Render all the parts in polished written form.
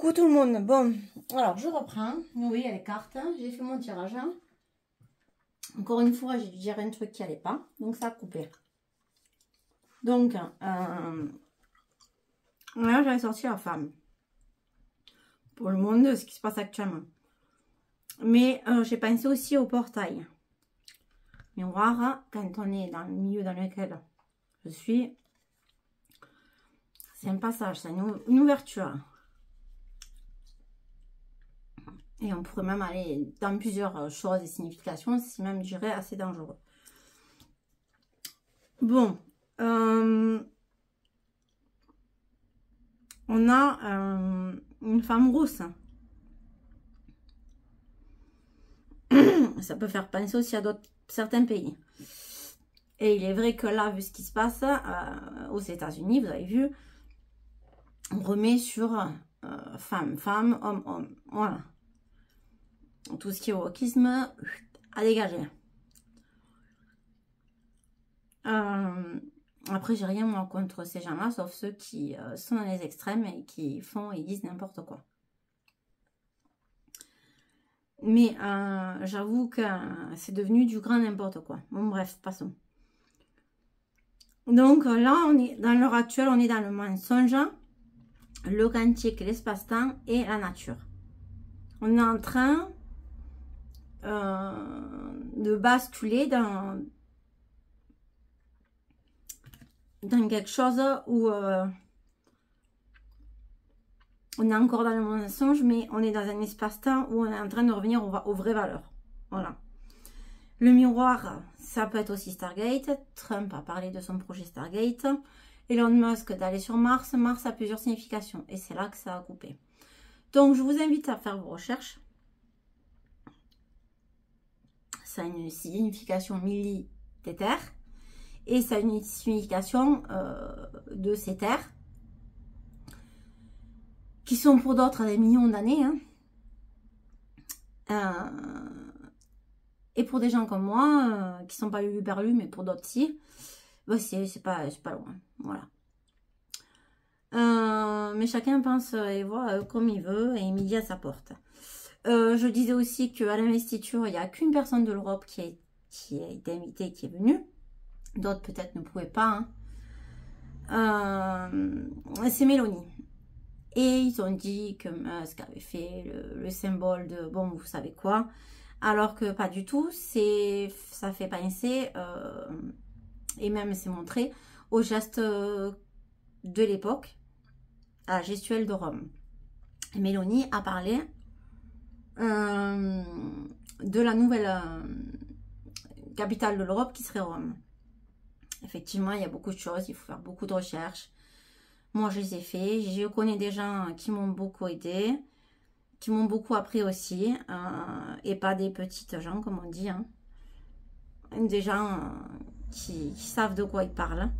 Coucou tout le monde. Bon, alors je reprends. Vous voyez les cartes. J'ai fait mon tirage. Encore une fois, j'ai dû dire un truc qui allait pas. Donc ça a coupé. Donc, là j'avais sorti la femme. Pour le monde de ce qui se passe actuellement. Mais j'ai pensé aussi au portail. Miroir, quand on est dans le milieu dans lequel je suis, c'est un passage, c'est une ouverture. Et on pourrait même aller dans plusieurs choses et significations, si même, je dirais, assez dangereux. Bon. On a une femme rousse. Ça peut faire penser aussi à certains pays. Et il est vrai que là, vu ce qui se passe aux États-Unis, vous avez vu, on remet sur femme, femme, homme, homme. Voilà. Tout ce qui est wokisme à dégager. Après, j'ai rien moi contre ces gens-là, sauf ceux qui sont dans les extrêmes et qui font et disent n'importe quoi. Mais j'avoue que c'est devenu du grand n'importe quoi. Bon, bref, passons. Donc là, on est dans l'heure actuelle, on est dans le mensonge, le quantique, l'espace-temps et la nature. On est en train de basculer dans quelque chose où on est encore dans le mensonge, mais on est dans un espace-temps où on est en train de revenir aux vraies valeurs. Voilà. Le miroir, ça peut être aussi Stargate. Trump a parlé de son projet Stargate. Elon Musk d'aller sur Mars. Mars a plusieurs significations et c'est là que ça a coupé. Donc, je vous invite à faire vos recherches. Ça a une signification milli-téther et ça a une signification de ces terres qui sont pour d'autres des millions d'années. Et pour des gens comme moi, qui sont pas luluberlus, mais pour d'autres si, bah c'est pas loin. Voilà. Mais chacun pense et voit comme il veut et midi à sa porte. Je disais aussi qu'à l'investiture, il n'y a qu'une personne de l'Europe qui a été invitée, qui est venue. D'autres peut-être ne pouvaient pas. C'est Mélanie. Et ils ont dit que Musk avait fait le symbole de bon, vous savez quoi. Alors que pas du tout. Ça fait penser, et même c'est montré, au geste de l'époque, à la gestuelle de Rome. Et Mélanie a parlé de la nouvelle capitale de l'Europe qui serait Rome. Effectivement, il y a beaucoup de choses, il faut faire beaucoup de recherches. Moi, je les ai fait. Je connais des gens qui m'ont beaucoup aidé, qui m'ont beaucoup appris aussi, et pas des petites gens, comme on dit, des gens qui savent de quoi ils parlent.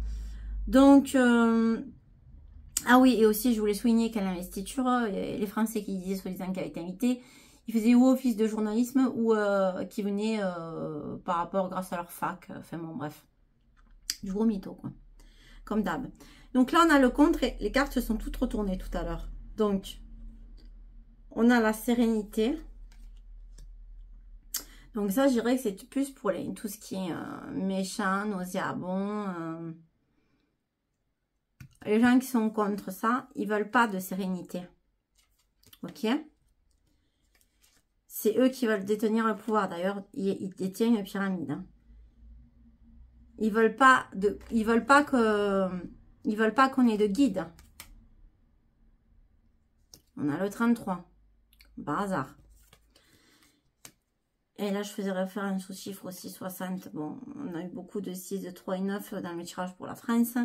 Donc, ah oui, et aussi, je voulais souligner qu'à l'investiture, les Français qui disaient soi-disant qu'ils avaient été invités, ils faisaient ou office de journalisme ou qui venaient par rapport grâce à leur fac. Enfin bon, bref. Du gros mytho, quoi. Comme d'hab. Donc là, on a le contre et les cartes se sont toutes retournées tout à l'heure. Donc, on a la sérénité. Donc ça, je dirais que c'est plus pour tout ce qui est méchant, nauséabond. Les gens qui sont contre ça, ils veulent pas de sérénité. Ok? C'est eux qui veulent détenir le pouvoir. D'ailleurs, ils détiennent une pyramide. Ils veulent pas qu'on ait de guide. On a le 33. Par hasard. Et là, je faisais référence au chiffre aussi 60. Bon, on a eu beaucoup de 6, de 3 et 9 dans le tirage pour la France.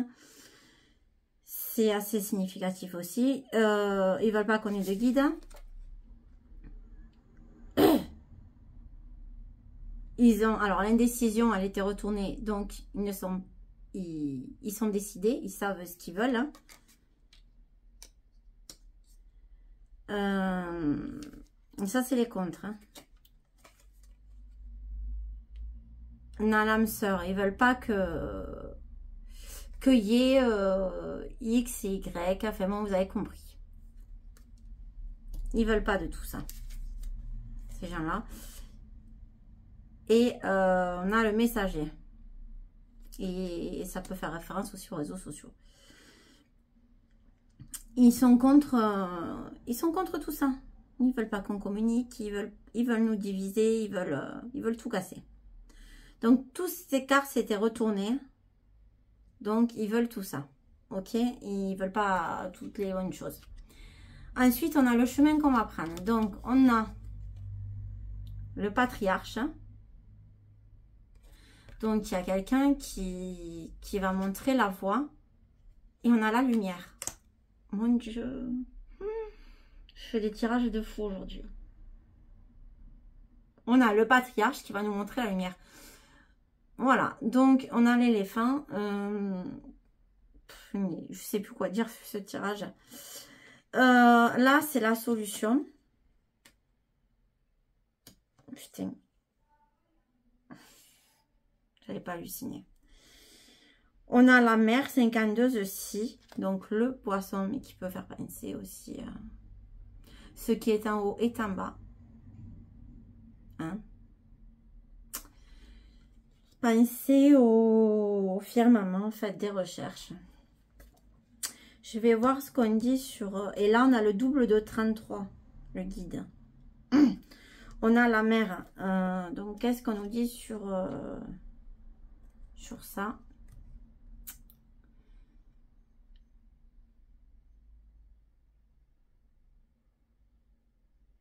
C'est assez significatif aussi. Ils veulent pas qu'on ait de guide. Alors l'indécision, elle était retournée, donc ils sont décidés, ils savent ce qu'ils veulent. Ça, c'est les contres. On a l'âme sœur, ils veulent pas qu'il y ait X et Y, enfin bon, vous avez compris. Ils veulent pas de tout ça. Ces gens-là. Et on a le messager. Et ça peut faire référence aussi aux réseaux sociaux. Ils sont contre tout ça. Ils veulent pas qu'on communique, ils veulent nous diviser, ils veulent tout casser. Donc tous ces cartes s'étaient retournées. Donc ils veulent tout ça. Ok? Ils veulent pas toutes les bonnes choses. Ensuite, on a le chemin qu'on va prendre. Donc on a le patriarche. Donc il y a quelqu'un qui va montrer la voie. Et on a la lumière. Mon Dieu. Je fais des tirages de fou aujourd'hui. On a le patriarche qui va nous montrer la lumière. Voilà. Donc, on a l'éléphant. Je sais plus quoi dire sur ce tirage. Là, c'est la solution. Putain. J'allais pas halluciner. On a la mer 52 aussi. Donc, le poisson, mais qui peut faire penser aussi... ce qui est en haut est en bas. Hein? Pensez au firmament, faites des recherches. Je vais voir ce qu'on dit sur... Et là, on a le double de 33, le guide. On a la mer. Donc, qu'est-ce qu'on nous dit sur ça?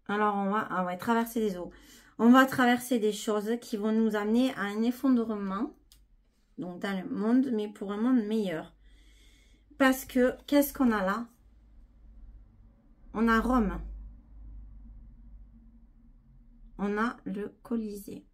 Alors, on va traverser les eaux. On va traverser des choses qui vont nous amener à un effondrement. Donc, dans le monde, mais pour un monde meilleur. Parce que, qu'est-ce qu'on a là? On a Rome. On a le Colisée.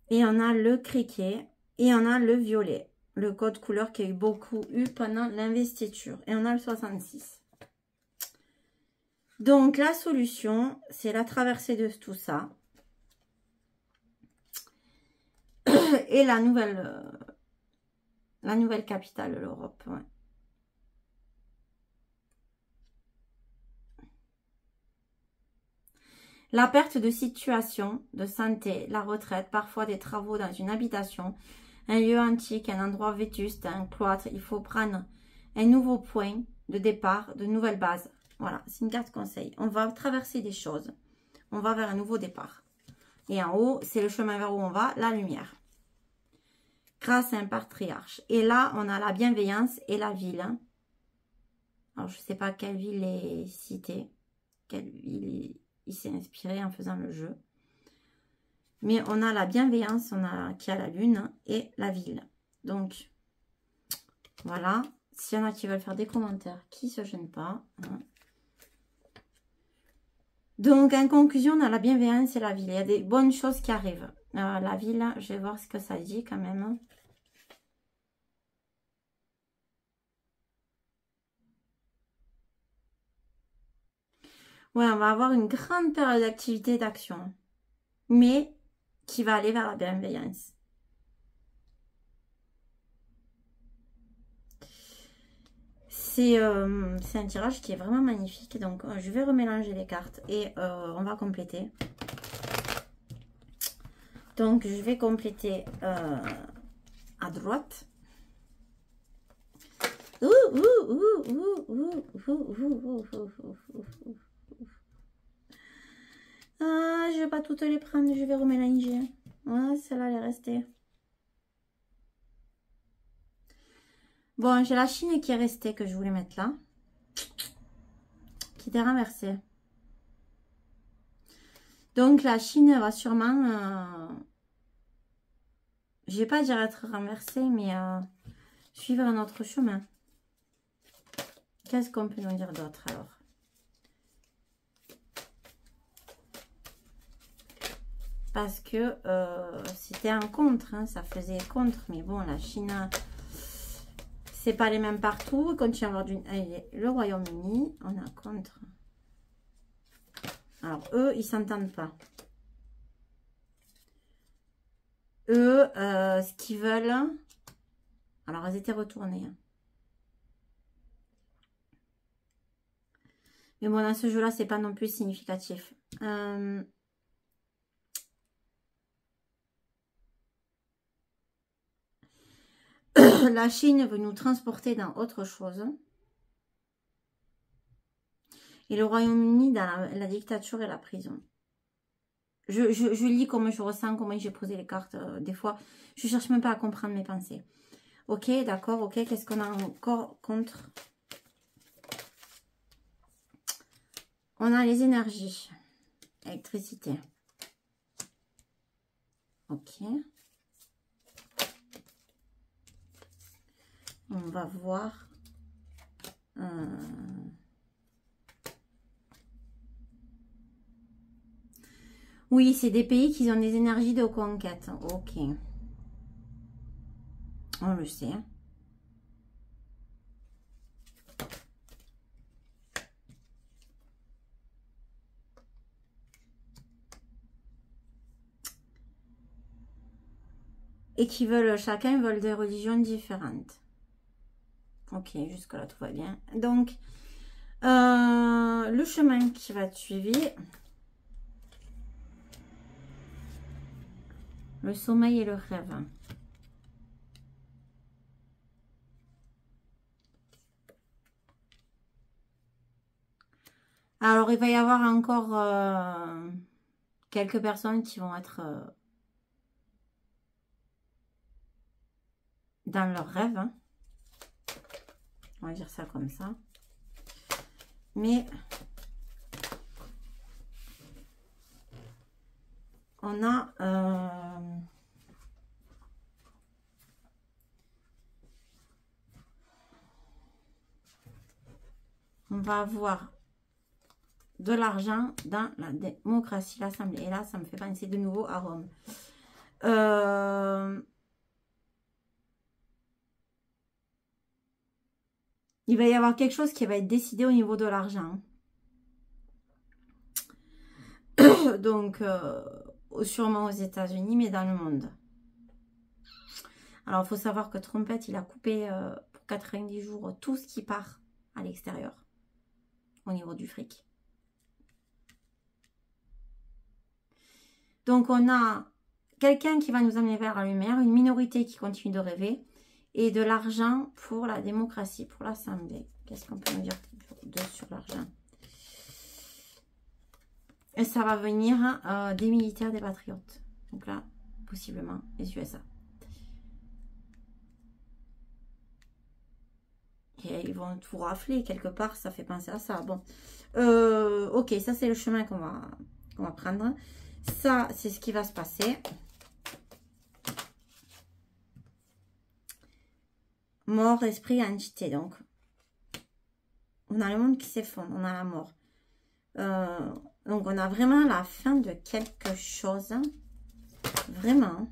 Et on a le criquet. Et on a le violet. Le code couleur qui a eu beaucoup pendant l'investiture. Et on a le 66. Donc, la solution, c'est la traversée de tout ça. Et la nouvelle capitale de l'Europe. Ouais. La perte de situation, de santé, la retraite, parfois des travaux dans une habitation, un lieu antique, un endroit vétuste, un cloître. Il faut prendre un nouveau point de départ, de nouvelles bases. Voilà, c'est une carte conseil. On va traverser des choses. On va vers un nouveau départ. Et en haut, c'est le chemin vers où on va, la lumière. Grâce à un patriarche. Et là, on a la bienveillance et la ville. Alors, je ne sais pas quelle ville est citée. Quelle ville il s'est inspiré en faisant le jeu. Mais on a la bienveillance, qui a la lune et la ville. Donc, voilà. S'il y en a qui veulent faire des commentaires, qui ne se gênent pas. Hein. Donc, en conclusion, on a la bienveillance et la ville. Il y a des bonnes choses qui arrivent. La ville, je vais voir ce que ça dit quand même. Ouais, on va avoir une grande période d'activité et d'action. Mais qui va aller vers la bienveillance. C'est un tirage qui est vraiment magnifique. Donc, je vais remélanger les cartes et on va compléter. Donc, je vais compléter à droite. Ah, je vais pas toutes les prendre, je vais remélanger. Ouais, celle-là, elle est restée. Bon, j'ai la Chine qui est restée, que je voulais mettre là. Qui était renversée. Donc, la Chine va sûrement... je vais pas dire être renversée, mais suivre un autre chemin. Qu'est-ce qu'on peut nous dire d'autre, alors? Parce que c'était un contre, hein, ça faisait contre. Mais bon, la Chine, c'est pas les mêmes partout. Il continue à avoir le Royaume-Uni, on a contre. Alors, eux, ils s'entendent pas. eux, ce qu'ils veulent... Alors, elles étaient retournées. Hein. Mais bon, dans ce jeu-là, c'est pas non plus significatif. La Chine veut nous transporter dans autre chose. Et le Royaume-Uni dans la dictature et la prison. Je lis comment je ressens, comment j'ai posé les cartes. Des fois, je cherche même pas à comprendre mes pensées. Ok, d'accord, ok. Qu'est-ce qu'on a encore contre? On a les énergies. Électricité. Ok. On va voir. Oui, c'est des pays qui ont des énergies de conquête. Ok. On le sait. Et qui veulent, chacun veulent des religions différentes. Ok, jusque-là, tout va bien. Donc, le chemin qui va être suivi... Le sommeil et le rêve. Alors, il va y avoir encore quelques personnes qui vont être dans leurs rêves. Hein. On va dire ça comme ça. Mais on a... on va avoir de l'argent dans la démocratie, l'Assemblée. Et là, ça me fait penser de nouveau à Rome. Il va y avoir quelque chose qui va être décidé au niveau de l'argent. Donc, sûrement aux États-Unis, mais dans le monde. Alors, il faut savoir que Trompette, il a coupé pour 90 jours tout ce qui part à l'extérieur. Au niveau du fric. Donc, on a quelqu'un qui va nous amener vers la lumière, une minorité qui continue de rêver, et de l'argent pour la démocratie, pour l'Assemblée. Qu'est-ce qu'on peut nous dire sur l'argent? Et ça va venir des militaires, des patriotes. Donc là, possiblement, les USA. Et ils vont tout rafler quelque part, ça fait penser à ça. Bon, ok, ça c'est le chemin qu'on va prendre. Ça, c'est ce qui va se passer. Mort, esprit, entité. Donc, on a le monde qui s'effondre, on a la mort. Donc, on a vraiment la fin de quelque chose. Vraiment.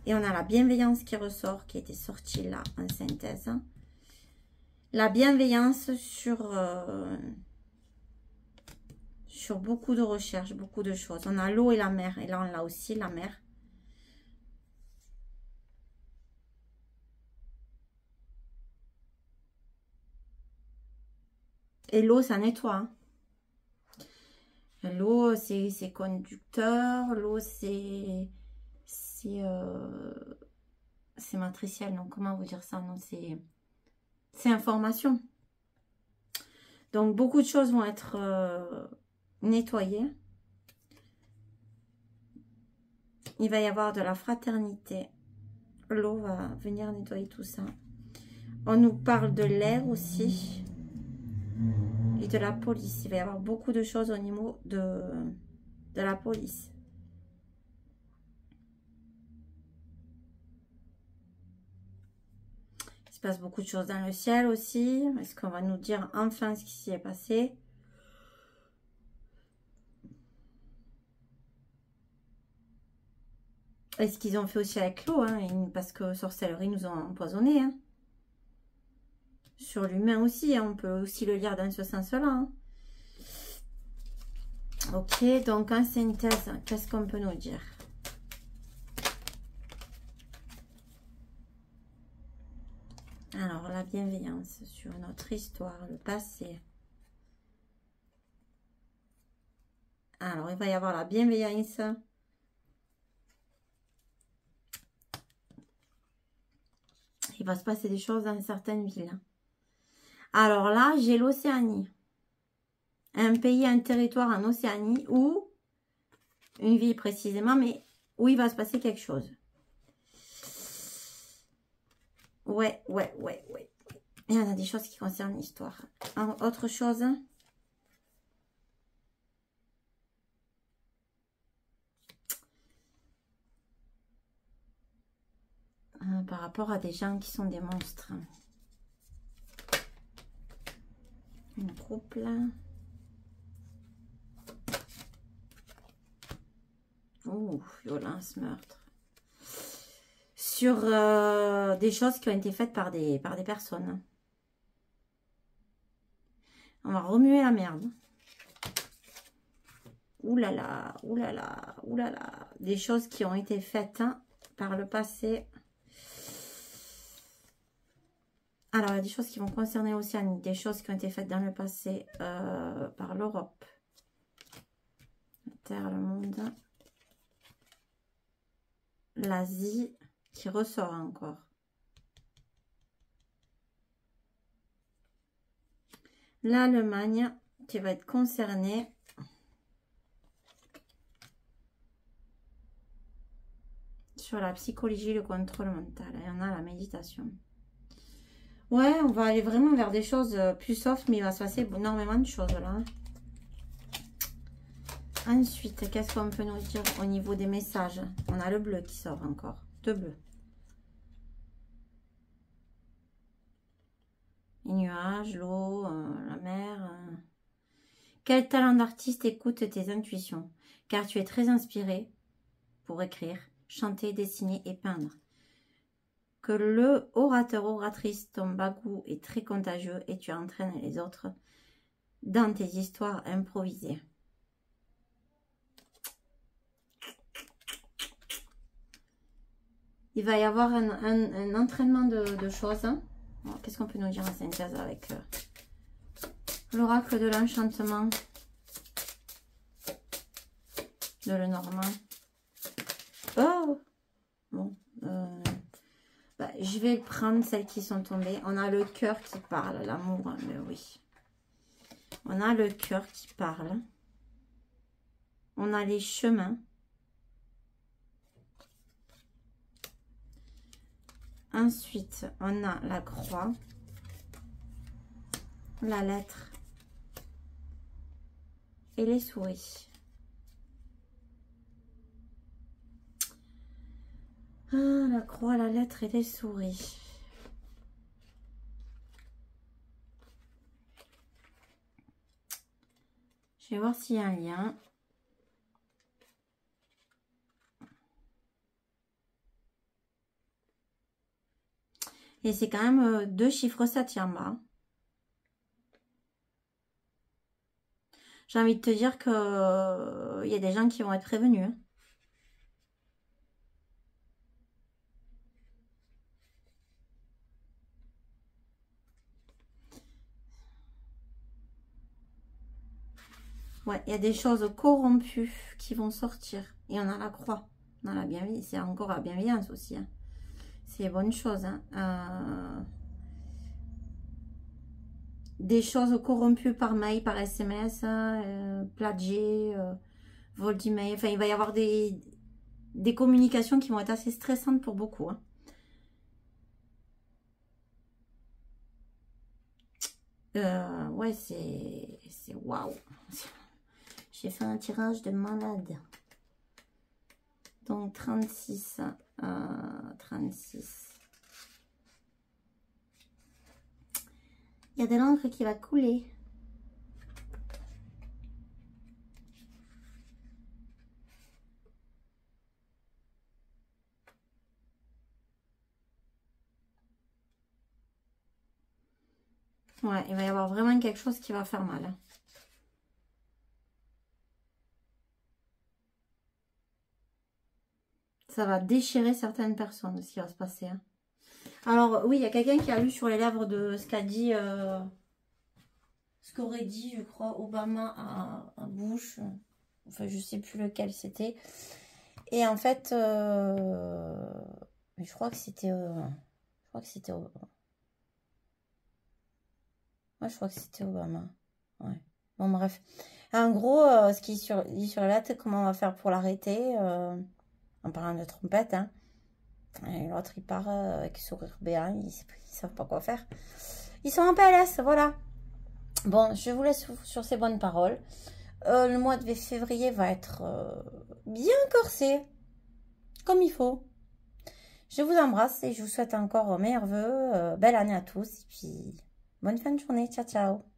Et on a la bienveillance qui ressort, qui était sortie là en synthèse. La bienveillance sur beaucoup de recherches, beaucoup de choses. On a l'eau et la mer. Et là, on a aussi la mer. Et l'eau, ça nettoie. Hein. L'eau, c'est conducteur. L'eau, c'est matriciel. Donc, comment vous dire ça? Non, c'est information. Donc, beaucoup de choses vont être nettoyées. Il va y avoir de la fraternité. L'eau va venir nettoyer tout ça. On nous parle de l'air aussi. Et de la police. Il va y avoir beaucoup de choses au niveau de la police. Il se passe beaucoup de choses dans le ciel aussi. Est-ce qu'on va nous dire enfin ce qui s'y est passé? Et ce qu'ils ont fait aussi avec l'eau, hein, parce que sorcellerie nous ont empoisonnés. Hein. Sur l'humain aussi, hein, on peut aussi le lire dans ce sens-là. Hein. Ok, donc en synthèse, qu'est-ce qu'on peut nous dire? Alors, la bienveillance sur notre histoire, le passé. Alors, il va y avoir la bienveillance. Il va se passer des choses dans certaines villes. Alors là, j'ai l'Océanie. Un pays, un territoire en Océanie ou une ville précisément, mais où il va se passer quelque chose. Ouais. Il y en a des choses qui concernent l'histoire. Autre chose. Par rapport à des gens qui sont des monstres. Un couple. Oh, violence, meurtre. Sur des choses qui ont été faites par des personnes. On va remuer la merde. Ouh là là, ouh là là, ouh là là. Des choses qui ont été faites par le passé. Alors, il y a des choses qui vont concerner l'Océanie, des choses qui ont été faites dans le passé par l'Europe. La Terre, le monde. L'Asie qui ressort encore. L'Allemagne qui va être concernée. Sur la psychologie, le contrôle mental. Il y en a la méditation. Ouais, on va aller vraiment vers des choses plus soft, mais il va se passer énormément de choses là. Ensuite, qu'est-ce qu'on peut nous dire au niveau des messages? On a le bleu qui sort encore. Deux bleus. Les nuages, l'eau, la mer. Quel talent d'artiste écoute tes intuitions? Car tu es très inspiré pour écrire, chanter, dessiner et peindre. Que le orateur, oratrice, ton bagou est très contagieux et tu entraînes les autres dans tes histoires improvisées. Il va y avoir un entraînement de choses. Qu'est-ce qu'on peut nous dire en synthèse avec l'oracle de l'enchantement de Lenormand? Oh bon, je vais prendre celles qui sont tombées. On a le cœur qui parle, l'amour, mais oui. On a le cœur qui parle. On a les chemins. Ensuite, on a la croix, la lettre et les souris. Ah, la croix, la lettre et les souris. Je vais voir s'il y a un lien. Et c'est quand même 2 chiffres 7 en bas. J'ai envie de te dire que il y a des gens qui vont être prévenus. Ouais, il y a des choses corrompues qui vont sortir. Et on a la croix. On a la bienveillance. C'est encore la bienveillance aussi. C'est bonne chose. Des choses corrompues par mail, par SMS, plagiées, vol d'email. Enfin, il va y avoir des communications qui vont être assez stressantes pour beaucoup. Ouais, c'est waouh. J'ai fait un tirage de malade. Donc 36. 36. Il y a de l'encre qui va couler. Ouais, il va y avoir vraiment quelque chose qui va faire mal. Ça va déchirer certaines personnes, ce qui va se passer. Alors, oui, il y a quelqu'un qui a lu sur les lèvres de ce qu'a dit, ce qu'aurait dit, je crois, Obama à Bush. Enfin, je sais plus lequel c'était. Et en fait, je crois que c'était... je crois que c'était... Ouais, je crois que c'était Obama. Ouais. Bon, bref. En gros, ce qui dit sur la lettre, comment on va faire pour l'arrêter, en parlant de trompette, hein. Et l'autre, il part avec sourire béant, ils savent pas quoi faire. Ils sont en PLS, voilà. Bon, je vous laisse sur ces bonnes paroles. Le mois de février va être bien corsé, comme il faut. Je vous embrasse et je vous souhaite encore meilleurs vœux, belle année à tous. Et puis, bonne fin de journée. Ciao, ciao.